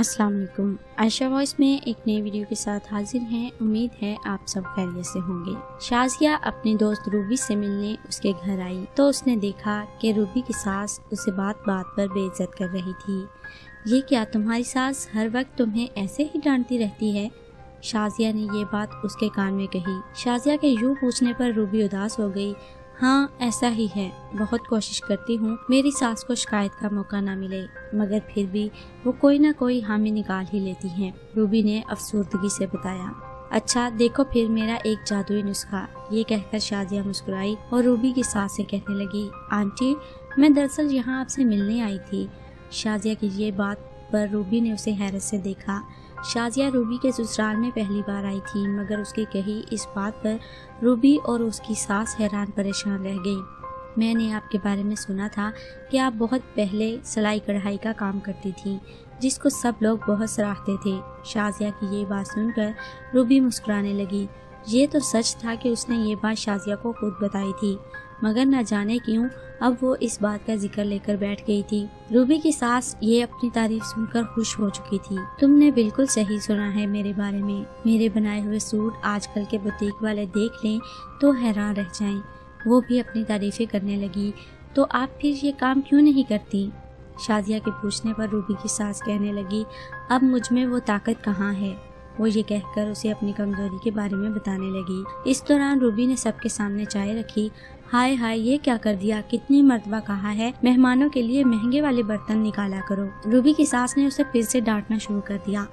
अस्सलाम वालेकुम। आयशा वॉइस में एक नई वीडियो के साथ हाजिर हैं। उम्मीद है आप सब खैरियत से होंगे। शाजिया अपनी दोस्त रूबी से मिलने उसके घर आई तो उसने देखा कि रूबी की सास उसे बात बात पर बेइज्जत कर रही थी। ये क्या, तुम्हारी सास हर वक्त तुम्हें ऐसे ही डांटती रहती है? शाजिया ने ये बात उसके कान में कही। शाजिया के यूँ पूछने पर रूबी उदास हो गई। हाँ, ऐसा ही है। बहुत कोशिश करती हूँ मेरी सास को शिकायत का मौका ना मिले, मगर फिर भी वो कोई ना कोई हामी निकाल ही लेती हैं। रूबी ने अफसोसगी से बताया। अच्छा देखो फिर मेरा एक जादुई नुस्खा। ये कहकर शाजिया मुस्कुराई और रूबी की सास से कहने लगी, आंटी मैं दरअसल यहाँ आपसे मिलने आई थी। शाजिया की ये बात पर रूबी ने उसे हैरत से देखा। शाजिया रूबी के ससुराल में पहली बार आई थी, मगर उसकी कही इस बात पर रूबी और उसकी सास हैरान परेशान रह गई। मैंने आपके बारे में सुना था कि आप बहुत पहले सिलाई कढ़ाई का काम करती थी, जिसको सब लोग बहुत सराहते थे। शाजिया की ये बात सुनकर रूबी मुस्कुराने लगी। ये तो सच था कि उसने ये बात शाजिया को खुद बताई थी, मगर न जाने क्यों अब वो इस बात का जिक्र लेकर बैठ गई थी। रूबी की सास ये अपनी तारीफ सुनकर खुश हो चुकी थी। तुमने बिल्कुल सही सुना है मेरे बारे में। मेरे बनाए हुए सूट आजकल के बुटीक वाले देख लें तो हैरान रह जाएं। वो भी अपनी तारीफें करने लगी। तो आप फिर ये काम क्यों नहीं करती? शाजिया के पूछने पर रूबी की सास कहने लगी, अब मुझ में वो ताकत कहाँ है। वो ये कहकर उसे अपनी कमजोरी के बारे में बताने लगी। इस दौरान रूबी ने सबके सामने चाय रखी। हाय हाय, ये क्या कर दिया? कितनी मर्तबा कहा है मेहमानों के लिए महंगे वाले बर्तन निकाला करो। रूबी की सास ने उसे फिर से डांटना शुरू कर दिया।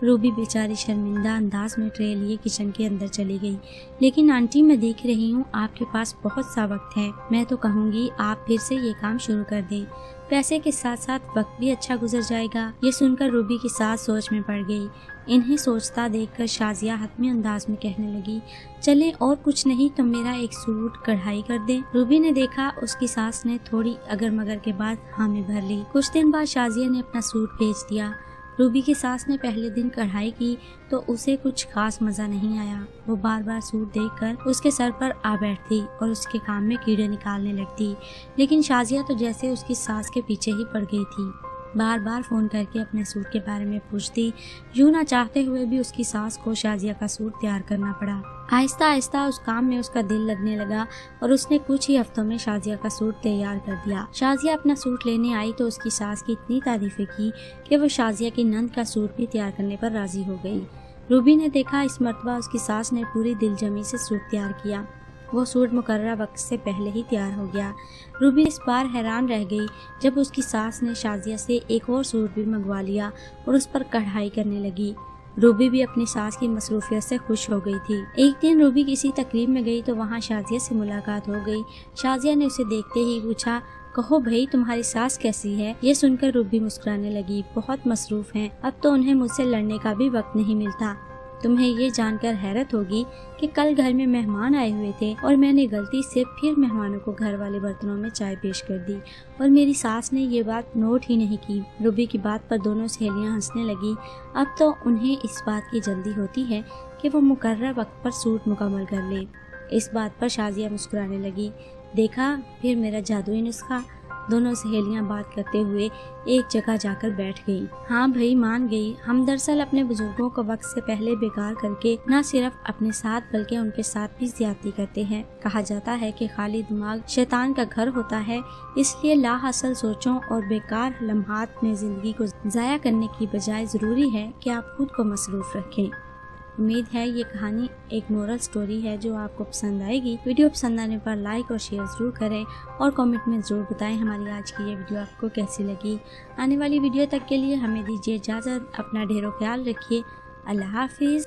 रूबी बेचारी शर्मिंदा अंदाज में ट्रे लिए किचन के अंदर चली गई। लेकिन आंटी मैं देख रही हूँ आपके पास बहुत सा वक्त है। मैं तो कहूँगी आप फिर से ये काम शुरू कर दें। पैसे के साथ साथ वक्त भी अच्छा गुजर जाएगा। ये सुनकर रूबी की सास सोच में पड़ गई। इन्हें सोचता देखकर शाजिया हतमी अंदाज में कहने लगी, चले और कुछ नहीं तो मेरा एक सूट कढ़ाई कर दे। रूबी ने देखा उसकी सास ने थोड़ी अगर मगर के बाद हामी भर ली। कुछ दिन बाद शाजिया ने अपना सूट भेज दिया। रूबी की सास ने पहले दिन कढ़ाई की तो उसे कुछ खास मजा नहीं आया। वो बार बार सूट देखकर उसके सर पर आ बैठती और उसके काम में कीड़े निकालने लगती। लेकिन शाजिया तो जैसे उसकी सास के पीछे ही पड़ गई थी। बार बार फोन करके अपने सूट के बारे में पूछती। यूं ना चाहते हुए भी उसकी सास को शाजिया का सूट तैयार करना पड़ा। आहिस्ता आहिस्ता उस काम में उसका दिल लगने लगा और उसने कुछ ही हफ्तों में शाजिया का सूट तैयार कर दिया। शाजिया अपना सूट लेने आई तो उसकी सास की इतनी तारीफें की कि वो शाजिया की नंद का सूट भी तैयार करने पर राजी हो गई। रूबी ने देखा इस मर्तबा उसकी सास ने पूरी दिलजमी से सूट तैयार किया। वो सूट मुकर्ररा वक्त से पहले ही तैयार हो गया। रूबी इस बार हैरान रह गई जब उसकी सास ने शाजिया से एक और सूट भी मंगवा लिया और उस पर कढ़ाई करने लगी। रूबी भी अपनी सास की मसरूफियत से खुश हो गई थी। एक दिन रूबी किसी तकरीब में गई तो वहाँ शाजिया से मुलाकात हो गई। शाजिया ने उसे देखते ही पूछा, कहो भाई तुम्हारी सास कैसी है? ये सुनकर रूबी मुस्कुराने लगी। बहुत मसरूफ हैं, अब तो उन्हें मुझसे लड़ने का भी वक्त नहीं मिलता। तुम्हें ये जानकर हैरत होगी कि कल घर में मेहमान आए हुए थे और मैंने गलती से फिर मेहमानों को घर वाले बर्तनों में चाय पेश कर दी और मेरी सास ने ये बात नोट ही नहीं की। रूबी की बात पर दोनों सहेलियां हंसने लगी। अब तो उन्हें इस बात की जल्दी होती है कि वो मुकर्रर वक्त पर सूट मुकम्मल कर ले। इस बात पर शाजिया मुस्कुराने लगी। देखा फिर मेरा जादुई नुस्खा। दोनों सहेलियां बात करते हुए एक जगह जाकर बैठ गई। हाँ भाई मान गई। हम दरअसल अपने बुजुर्गों को वक्त से पहले बेकार करके न सिर्फ अपने साथ बल्कि उनके साथ भी ज्यादती करते हैं। कहा जाता है कि खाली दिमाग शैतान का घर होता है, इसलिए लाहासिल सोचों और बेकार लम्हात में जिंदगी को जाया करने की बजाय जरूरी है कि आप खुद को मसरूफ रखें। उम्मीद है ये कहानी एक मोरल स्टोरी है जो आपको पसंद आएगी। वीडियो पसंद आने पर लाइक और शेयर जरूर करें और कमेंट में जरूर बताएं हमारी आज की ये वीडियो आपको कैसी लगी। आने वाली वीडियो तक के लिए हमें दीजिए इजाज़त। अपना ढेरों ख्याल रखिए। अल्लाह हाफिज़।